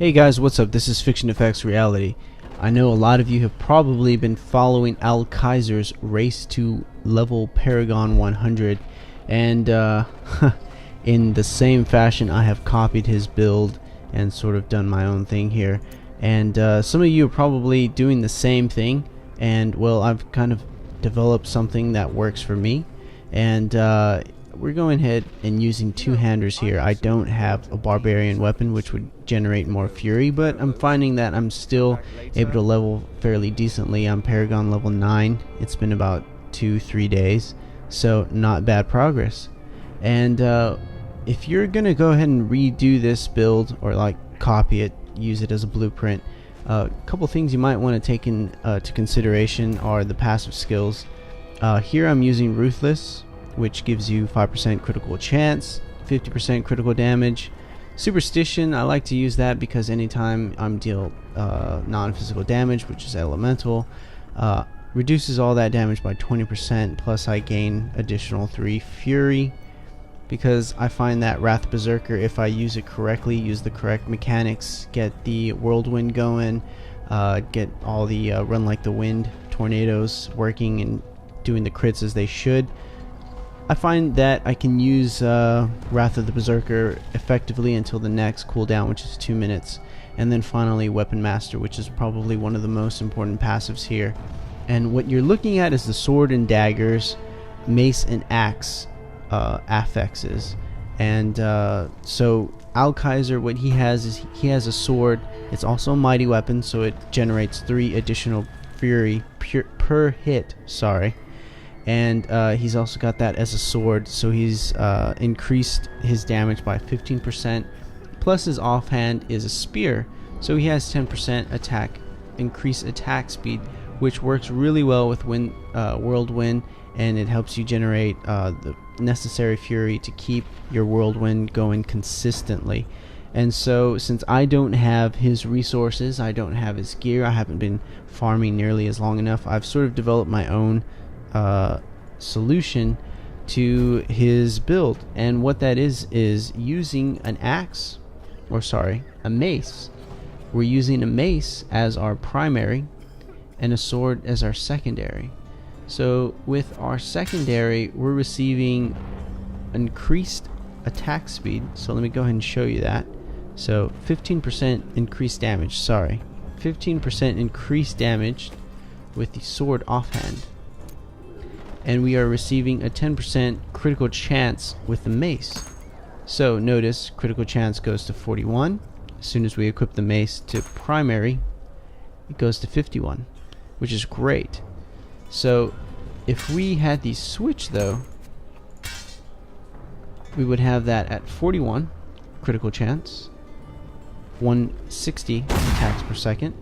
Hey guys, what's up? This is Fiction Effects Reality. I know a lot of you have probably been following Alkaizer's race to level Paragon 100, and in the same fashion I have copied his build and sort of done my own thing here. And some of you are probably doing the same thing, and well, I've kind of developed something that works for me, and we're going ahead and using two-handers here. I don't have a barbarian weapon which would generate more fury, but I'm finding that I'm still able to level fairly decently. I'm Paragon level 9. It's been about 2-3 days, so not bad progress. And if you're gonna go ahead and redo this build, or like copy it, use it as a blueprint, a couple things you might want to take into consideration are the passive skills. Here I'm using Ruthless, which gives you 5% critical chance, 50% critical damage. Superstition, I like to use that because anytime I'm deal non-physical damage, which is elemental, reduces all that damage by 20%, plus I gain additional 3 fury, because I find that Wrath Berserker, if I use it correctly, use the correct mechanics, get the whirlwind going, get all the run like the wind tornadoes working and doing the crits as they should, I find that I can use Wrath of the Berserker effectively until the next cooldown, which is 2 minutes, and then finally Weapon Master, which is probably one of the most important passives here. And what you're looking at is the sword and daggers, mace and axe affixes. And so Alkaizer, what he has is he has a sword. It's also a mighty weapon, so it generates 3 additional fury per hit. And he's also got that as a sword, so he's increased his damage by 15%, plus his offhand is a spear, so he has 10% increased attack speed, which works really well with whirlwind, and it helps you generate the necessary fury to keep your whirlwind going consistently. And so since I don't have his resources, I don't have his gear, I haven't been farming nearly as long enough, I've sort of developed my own solution to his build, and what that is using an axe, or sorry, a mace. We're using a mace as our primary and a sword as our secondary. So with our secondary, we're receiving increased attack speed, so let me go ahead and show you that. So 15% increased damage, 15% increased damage with the sword offhand, and we are receiving a 10% critical chance with the mace. So notice critical chance goes to 41. As soon as we equip the mace to primary, it goes to 51, which is great. So if we had the switch though, we would have that at 41 critical chance, 160 attacks per second,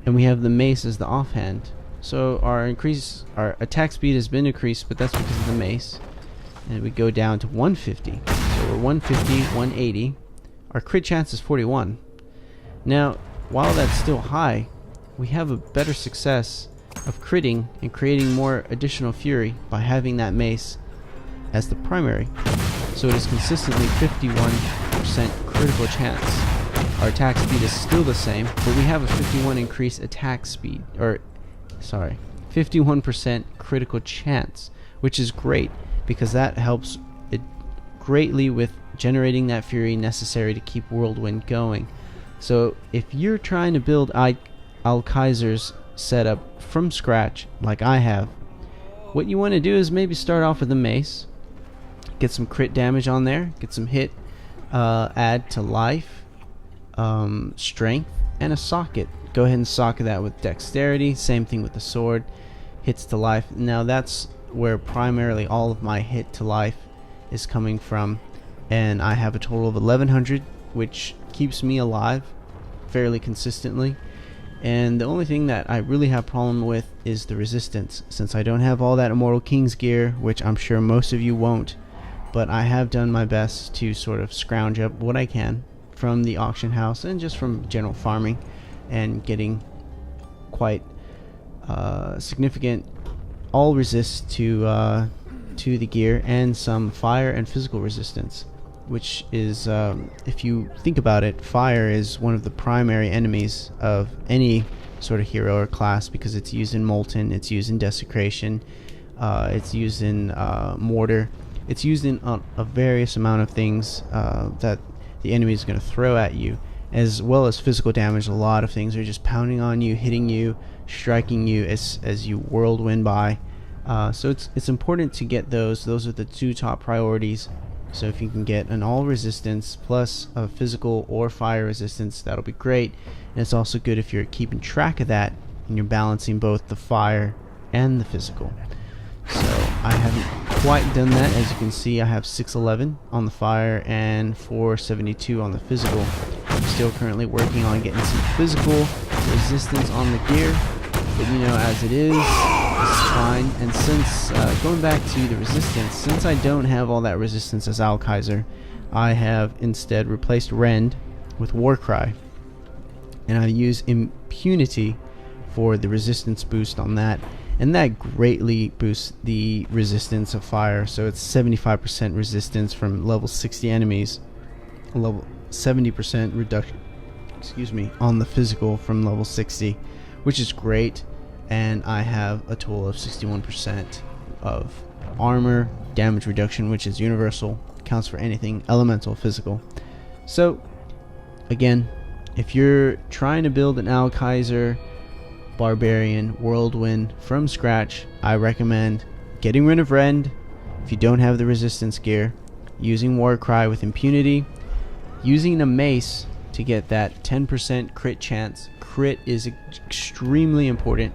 and we have the mace as the offhand. So our attack speed has been increased, but that's because of the mace. And we go down to 150. So we're 150, 180. Our crit chance is 41. Now, while that's still high, we have a better success of critting and creating more additional fury by having that mace as the primary. So it is consistently 51% critical chance. Our attack speed is still the same, but we have a 51 increased attack speed, or 51% critical chance, which is great because that helps it greatly with generating that fury necessary to keep whirlwind going. So if you're trying to build Alkaizer's setup from scratch like I have, what you want to do is maybe start off with a mace, get some crit damage on there, get some hit, add to life, strength, and a socket. Go ahead and socket that with dexterity. Same thing with the sword, hits to life. Now that's where primarily all of my hit to life is coming from, and I have a total of 1100, which keeps me alive fairly consistently. And the only thing that I really have problem with is the resistance, since I don't have all that Immortal King's gear, which I'm sure most of you won't, but I have done my best to sort of scrounge up what I can from the auction house and just from general farming, and getting quite significant all resist to the gear, and some fire and physical resistance. which is, if you think about it, fire is one of the primary enemies of any sort of hero or class, because it's used in Molten, it's used in Desecration, it's used in Mortar, it's used in a various amount of things that the enemy is going to throw at you, as well as physical damage. A lot of things are just pounding on you, hitting you, striking you as you whirlwind by. So it's important to get those. Those are the two top priorities. So if you can get an all resistance plus a physical or fire resistance, that'll be great. And it's also good if you're keeping track of that and you're balancing both the fire and the physical. So I haven't quite done that. As you can see, I have 611 on the fire and 472 on the physical. I'm still currently working on getting some physical resistance on the gear, but you know, as it is, it's fine. And since going back to the resistance, since I don't have all that resistance as Alkaizer, I have instead replaced Rend with Warcry, and I use Impunity for the resistance boost on that, and that greatly boosts the resistance of fire. So it's 75% resistance from level 60 enemies, level 70% reduction, on the physical from level 60, which is great. And I have a total of 61% of armor damage reduction, which is universal, counts for anything elemental, physical. So again, if you're trying to build an Alkaizer Barbarian Whirlwind from scratch, I recommend getting rid of Rend if you don't have the resistance gear, using Warcry with Impunity, using a mace to get that 10% crit chance. Crit is extremely important.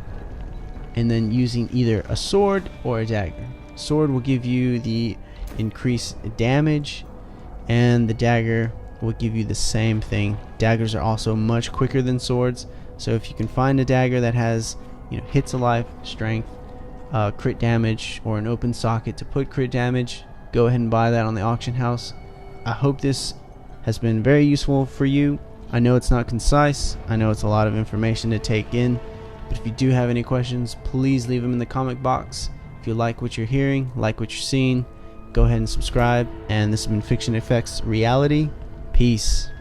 And then using either a sword or a dagger. Sword will give you the increased damage, and the dagger will give you the same thing. Daggers are also much quicker than swords, so if you can find a dagger that has, you know, hits alive, strength, crit damage, or an open socket to put crit damage, go ahead and buy that on the auction house. I hope this has been very useful for you. I know it's not concise, I know it's a lot of information to take in, but if you do have any questions, please leave them in the comment box. If you like what you're hearing, like what you're seeing, go ahead and subscribe. And this has been Fiction FX Reality. Peace.